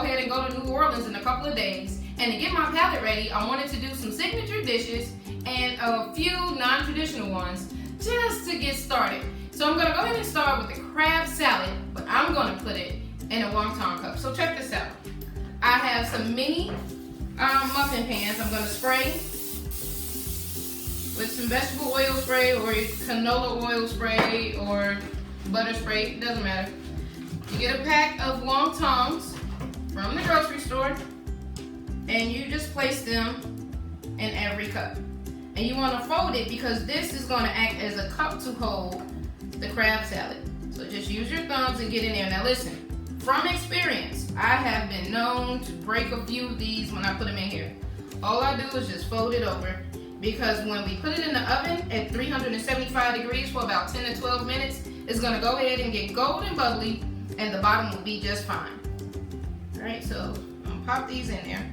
ahead and go to New Orleans in a couple of days. And to get my palate ready, I wanted to do some signature dishes and a few non-traditional ones just to get started. So I'm gonna go ahead and start with the crab salad, but I'm gonna put it in a wonton cup. So check this out. I have some mini muffin pans. I'm gonna spray with some vegetable oil spray or canola oil spray or butter spray, it doesn't matter. You get a pack of wontons from the grocery store and you just place them in every cup. And you want to fold it because this is going to act as a cup to hold the crab salad. So just use your thumbs and get in there. Now listen, from experience, I have been known to break a few of these when I put them in here. All I do is just fold it over, because when we put it in the oven at 375 degrees for about 10 to 12 minutes, it's going to go ahead and get golden bubbly and the bottom will be just fine. All right, so I'm going to pop these in there.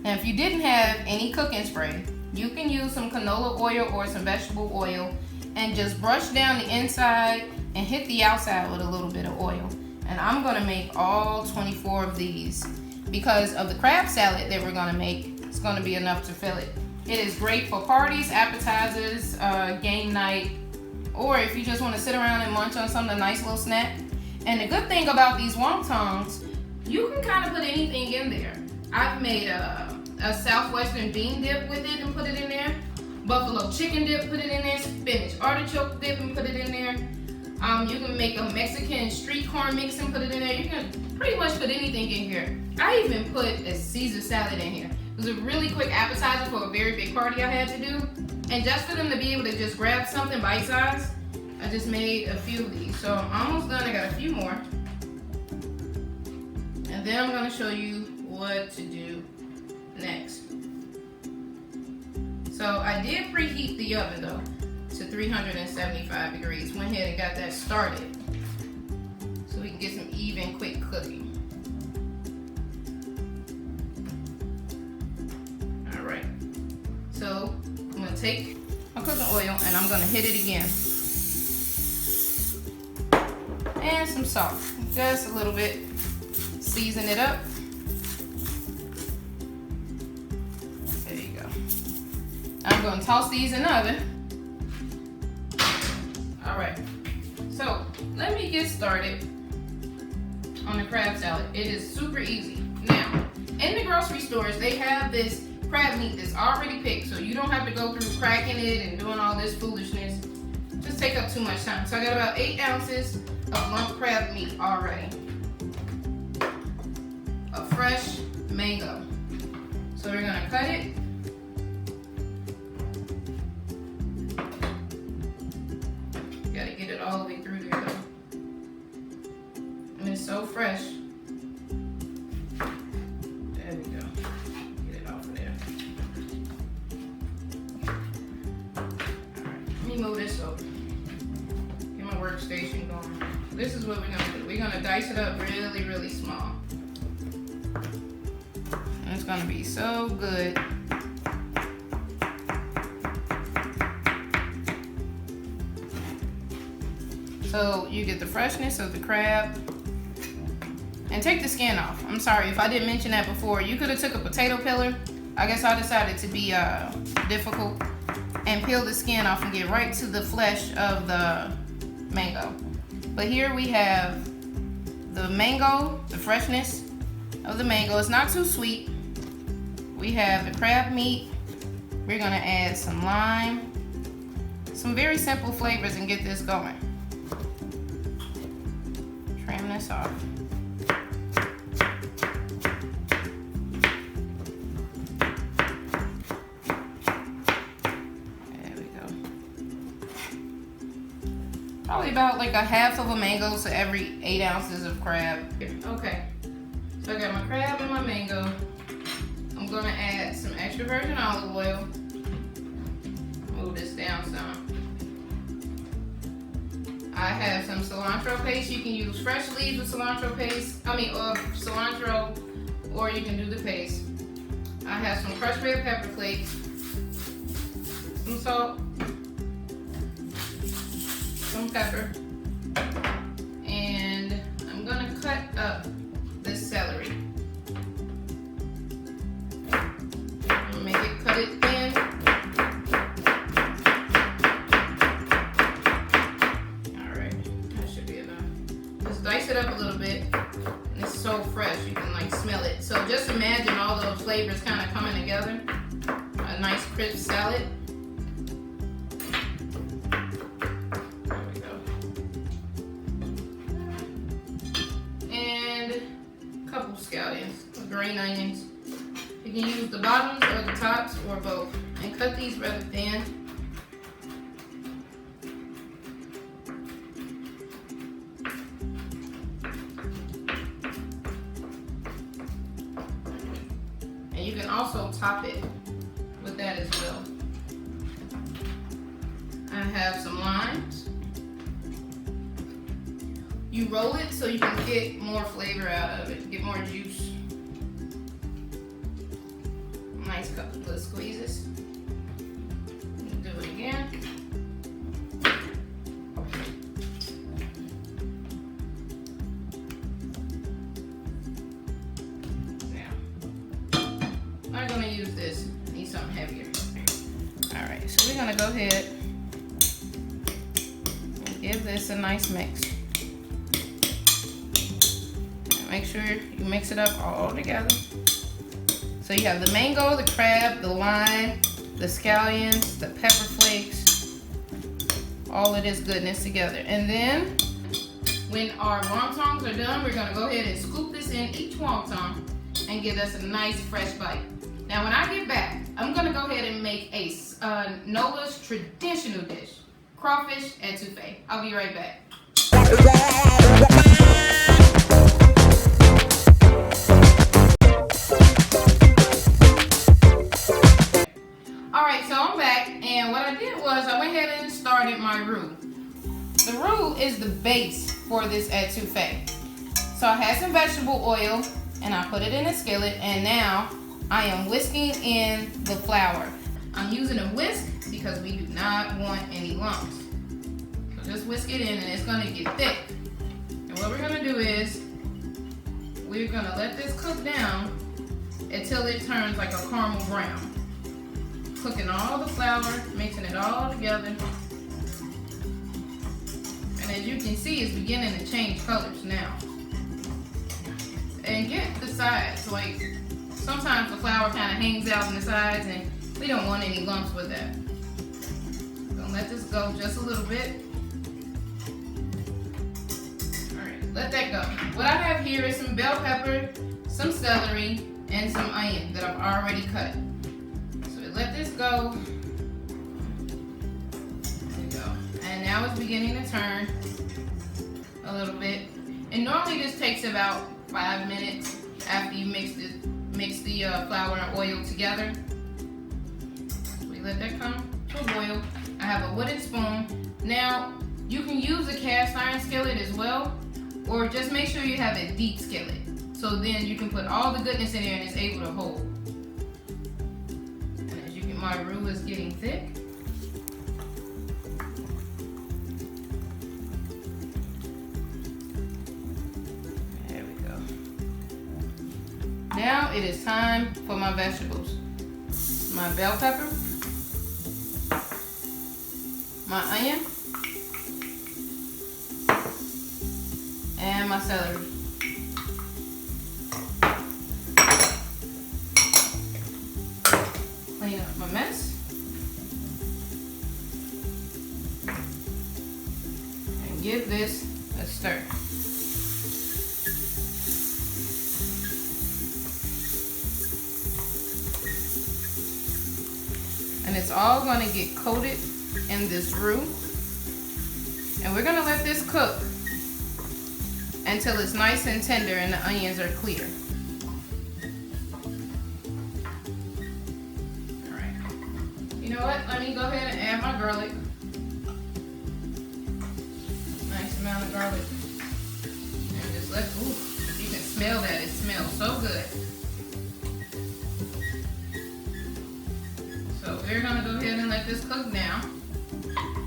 Now if you didn't have any cooking spray, you can use some canola oil or some vegetable oil and just brush down the inside and hit the outside with a little bit of oil. And I'm gonna make all 24 of these because of the crab salad that we're gonna make. It's gonna be enough to fill it. It is great for parties, appetizers, game night, or if you just wanna sit around and munch on something, a nice little snack. And the good thing about these wontons, you can kind of put anything in there. I've made a southwestern bean dip with it and put it in there. Buffalo chicken dip, put it in there. Spinach artichoke dip and put it in there. You can make a Mexican street corn mix and put it in there. You can pretty much put anything in here. I even put a Caesar salad in here. It was a really quick appetizer for a very big party I had to do. And just for them to be able to just grab something bite-sized, I just made a few of these. So I'm almost done, I got a few more. And then I'm gonna show you what to do next. So I did preheat the oven though to 375 degrees. Went ahead and got that started so we can get some even quick cooking. All right, so I'm gonna take my cooking oil and I'm gonna hit it again. And some salt, just a little bit. Season it up. There you go. I'm going to toss these in the oven. All right. So let me get started on the crab salad. It is super easy. Now, in the grocery stores, they have this crab meat that's already picked, so you don't have to go through cracking it and doing all this foolishness. Just take up too much time. So I got about 8 ounces of lump crab meat already. A fresh mango. So we're gonna cut it. Gotta get it all the way through there though. And it's so fresh. There we go. Get it off of there. Alright, let me move this over. Get my workstation going. This is what we're gonna do. We're gonna dice it up really, really small. And it's gonna be so good. So you get the freshness of the crab. And take the skin off. I'm sorry if I didn't mention that before. You could have took a potato peeler. I guess I decided to be difficult and peel the skin off and get right to the flesh of the mango. But here we have the mango, the freshness of the mango. It's not too sweet. We have the crab meat. We're gonna add some lime, some very simple flavors and get this going. Trim this off. There we go. Probably about like a half of a mango to every 8 ounces of crab. Okay, so I got my crab and my mango. I'm gonna add some extra virgin olive oil. Move this down some. I have some cilantro paste. You can use fresh leaves with cilantro paste. Or cilantro, or you can do the paste. I have some crushed red pepper flakes, some salt, some pepper, Just dice it up a little bit. And it's so fresh, you can like smell it. So just imagine all those flavors kind of coming together. A nice crisp salad. There we go. And a couple scallions, green onions. You can use the bottoms or the tops or both. And cut these rather thin. And you can also top it with that as well. I have some limes. You roll it so you can get more flavor out of it, get more juice. Nice couple of squeezes. Do it again. I'm going to use this. I need something heavier. Alright, so we're going to go ahead and give this a nice mix. And make sure you mix it up all together. So you have the mango, the crab, the lime, the scallions, the pepper flakes, all of this goodness together. And then when our wontons are done, we're going to go ahead and scoop this in each wonton and give us a nice fresh bite. Now when I get back, I'm gonna go ahead and make a Nola's traditional dish, crawfish etouffee. I'll be right back. Alright, so I'm back, and what I did was I went ahead and started my roux. The roux is the base for this etouffee. So I had some vegetable oil, and I put it in a skillet, and now I am whisking in the flour. I'm using a whisk because we do not want any lumps. So just whisk it in and it's gonna get thick. And what we're gonna do is, we're gonna let this cook down until it turns like a caramel brown. Cooking all the flour, mixing it all together. And as you can see, it's beginning to change colors now. And get the sides, like, sometimes the flour kind of hangs out on the sides and we don't want any lumps with that. So let this go just a little bit. Alright, let that go. What I have here is some bell pepper, some celery, and some onion that I've already cut. So let this go. There we go. And now it's beginning to turn a little bit. And normally this takes about 5 minutes after you mix the flour and oil together. We let that come to a boil. I have a wooden spoon. Now, you can use a cast iron skillet as well, or just make sure you have a deep skillet. So then you can put all the goodness in there and it's able to hold. And as you can, my roux is getting thick. Now it is time for my vegetables. My bell pepper, my onion, and my celery. Clean up my mess. And give this a stir. And it's all going to get coated in this roux. And we're going to let this cook until it's nice and tender and the onions are clear. Alright. You know what? Let me go ahead and add my garlic. Nice amount of garlic. And just let, ooh, you can smell that. It smells so good. So we're going to go ahead and let this cook down.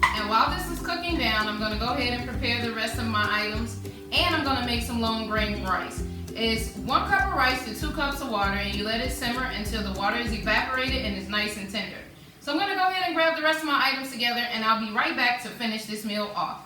And while this is cooking down, I'm going to go ahead and prepare the rest of my items. And I'm going to make some long grain rice. It's 1 cup of rice to 2 cups of water, and you let it simmer until the water is evaporated and is nice and tender. So I'm going to go ahead and grab the rest of my items together, and I'll be right back to finish this meal off.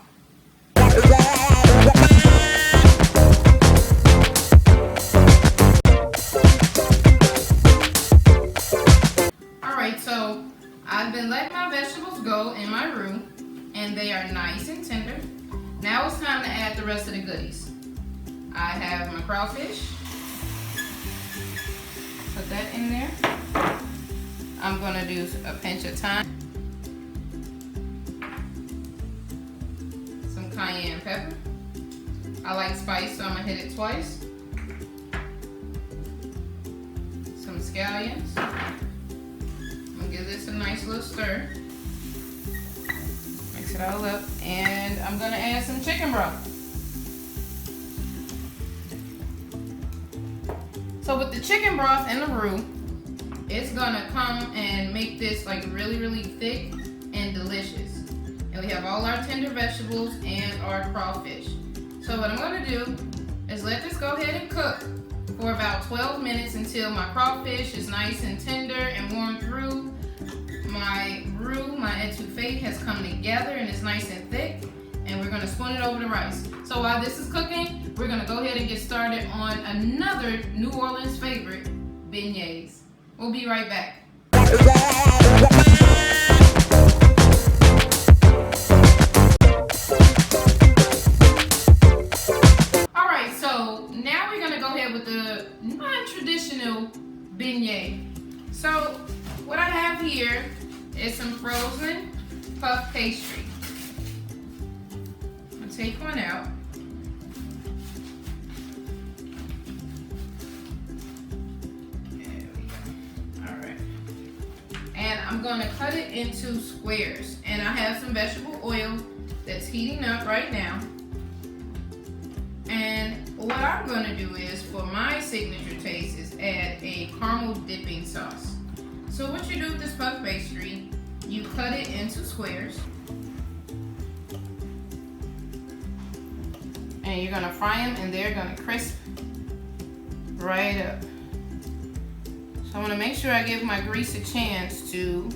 the rest of the goodies. I have my crawfish. Put that in there. I'm gonna do a pinch of thyme. Some cayenne pepper. I like spice, so I'm gonna hit it twice. Some scallions. I'm gonna give this a nice little stir. Mix it all up, and I'm gonna add some chicken broth. So with the chicken broth and the roux, it's gonna come and make this like really, really thick and delicious. And we have all our tender vegetables and our crawfish. So what I'm gonna do is let this go ahead and cook for about 12 minutes until my crawfish is nice and tender and warm through. My roux, my etouffee has come together and it's nice and thick. And we're gonna spoon it over the rice. So while this is cooking, we're gonna go ahead and get started on another New Orleans favorite, beignets. We'll be right back. All right, so now we're gonna go ahead with the non-traditional beignet. So what I have here is some frozen puff pastry. Take one out. There we go. All right. And I'm going to cut it into squares. And I have some vegetable oil that's heating up right now. And what I'm going to do is, for my signature taste, is add a caramel dipping sauce. So what you do with this puff pastry, you cut it into squares. And you're gonna fry them and they're gonna crisp right up. So I wanna make sure I give my grease a chance to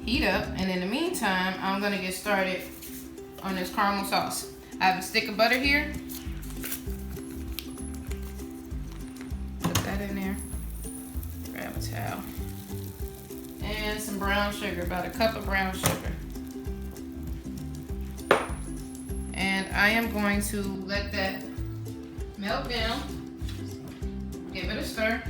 heat up. And in the meantime, I'm gonna get started on this caramel sauce. I have a stick of butter here. Put that in there. Grab a towel. And some brown sugar, about a cup of brown sugar. And I am going to let that melt down. Give it a stir.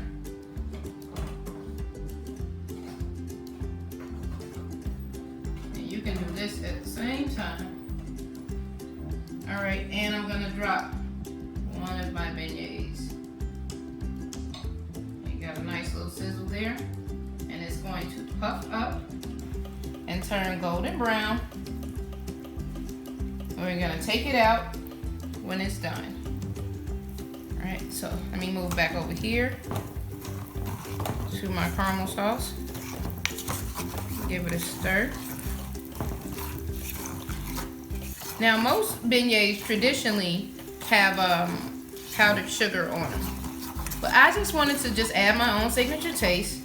And you can do this at the same time. All right, and I'm gonna drop one of my beignets. You got a nice little sizzle there. And it's going to puff up and turn golden brown. We're gonna take it out when it's done. All right, so let me move back over here to my caramel sauce. Give it a stir. Now, most beignets traditionally have powdered sugar on them, but I just wanted to just add my own signature taste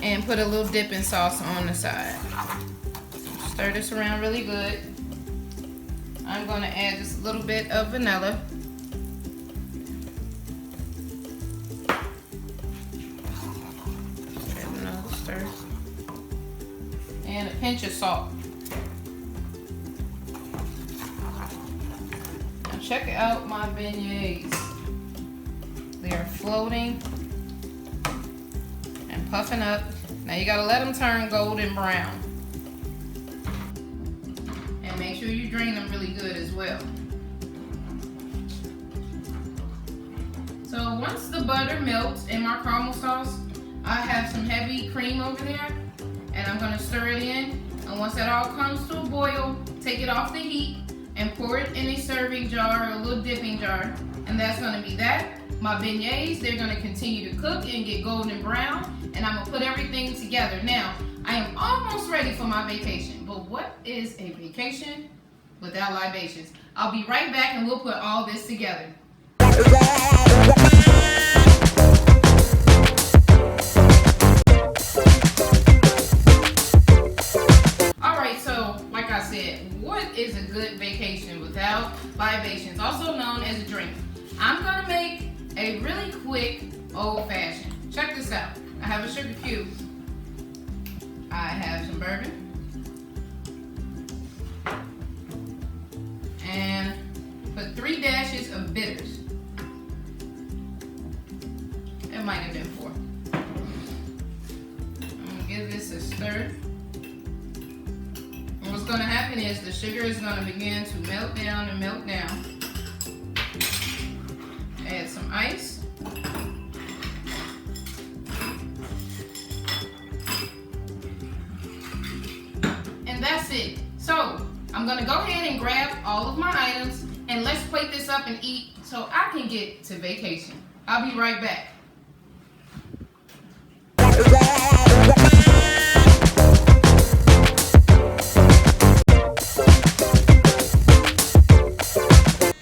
and put a little dipping sauce on the side. Stir this around really good. I'm going to add just a little bit of vanilla. Add another stir. And a pinch of salt. Now check out my beignets. They are floating and puffing up. Now you got to let them turn golden brown. Make sure you drain them really good as well. So once the butter melts in my caramel sauce, I have some heavy cream over there, and I'm gonna stir it in. And once that all comes to a boil, take it off the heat and pour it in a serving jar or a little dipping jar. And that's gonna be that. My beignets, they're gonna continue to cook and get golden brown, and I'm gonna put everything together. Now, I am almost ready for my vacation, but what is a vacation without libations? I'll be right back and we'll put all this together. Alright, so like I said, what is a good vacation without libations, also known as a drink? I'm gonna make a really quick old-fashioned. Check this out. I have a sugar cube. I have some bourbon. And put of bitters. It might have been 4. I'm gonna give this a stir. And what's gonna happen is the sugar is gonna begin to melt down and melt down. Add some ice. And that's it. So I'm gonna go ahead and grab all of my items and let's plate this up and eat so I can get to vacation. I'll be right back.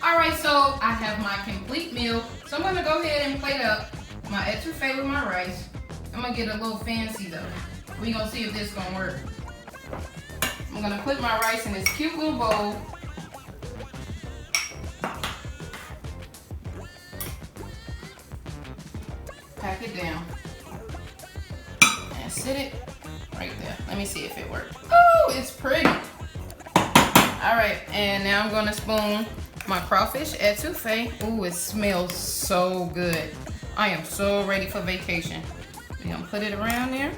Alright, so I have my complete meal. So I'm gonna go ahead and plate up my etouffee with my rice. I'm gonna get a little fancy though. We're gonna see if this is gonna work. I'm gonna put my rice in this cute little bowl. Pack it down. And sit it right there. Let me see if it works. Oh, it's pretty. Alright, and now I'm gonna spoon my crawfish etouffee. Ooh, it smells so good. I am so ready for vacation. I'm gonna put it around there.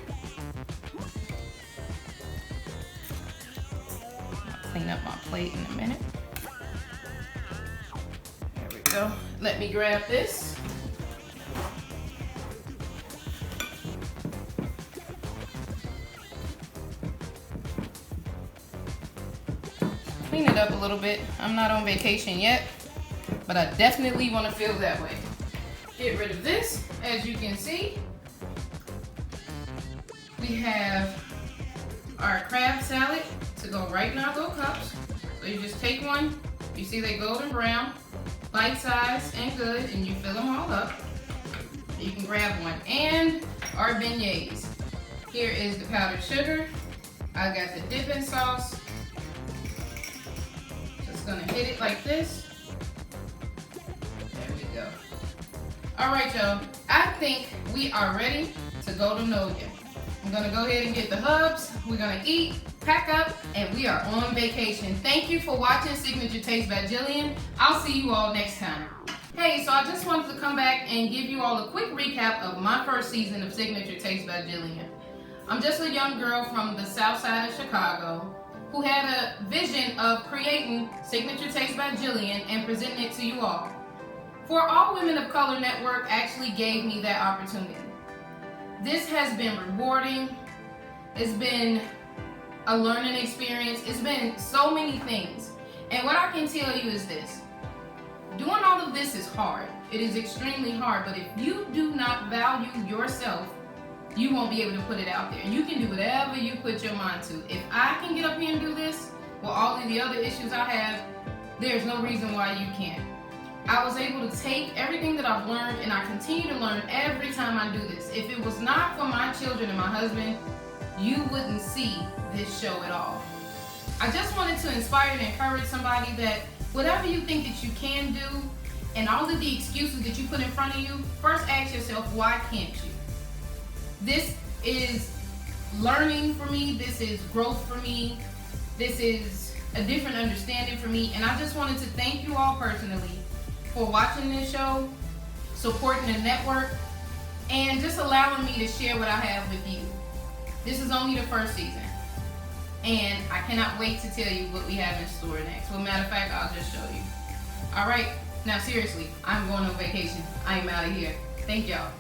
Clean up my plate in a minute. There we go. Let me grab this. Clean it up a little bit. I'm not on vacation yet, but I definitely want to feel that way. Get rid of this. As you can see, we have our crab salad to go right in our little cups. So you just take one, you see they golden brown, bite size and good, and you fill them all up. You can grab one. And our beignets. Here is the powdered sugar. I got the dipping sauce. Just gonna hit it like this. There we go. All right, y'all. I think we are ready to go to Noya. I'm gonna go ahead and get the hubs. We're gonna eat, pack up, and we are on vacation. Thank you for watching Signature Taste by Jillian. I'll see you all next time. Hey, so I just wanted to come back and give you all a quick recap of my first season of Signature Taste by Jillian. I'm just a young girl from the south side of Chicago who had a vision of creating Signature Taste by Jillian and presenting it to you all. For All Women of Color Network actually gave me that opportunity. This has been rewarding. It's been a learning experience. It's been so many things. And what I can tell you is this. Doing all of this is hard. It is extremely hard, but if you do not value yourself, you won't be able to put it out there. You can do whatever you put your mind to. If I can get up here and do this, with all of the other issues I have, there's no reason why you can't. I was able to take everything that I've learned, and I continue to learn every time I do this. If it was not for my children and my husband, you wouldn't see this show at all. I just wanted to inspire and encourage somebody that whatever you think that you can do, and all of the excuses that you put in front of you, first ask yourself, why can't you? This is learning for me. This is growth for me. This is a different understanding for me. And I just wanted to thank you all personally for watching this show, supporting the network, and just allowing me to share what I have with you. This is only the first season, and I cannot wait to tell you what we have in store next. Well, matter of fact, I'll just show you. All right, now seriously, I'm going on vacation. I am out of here. Thank y'all.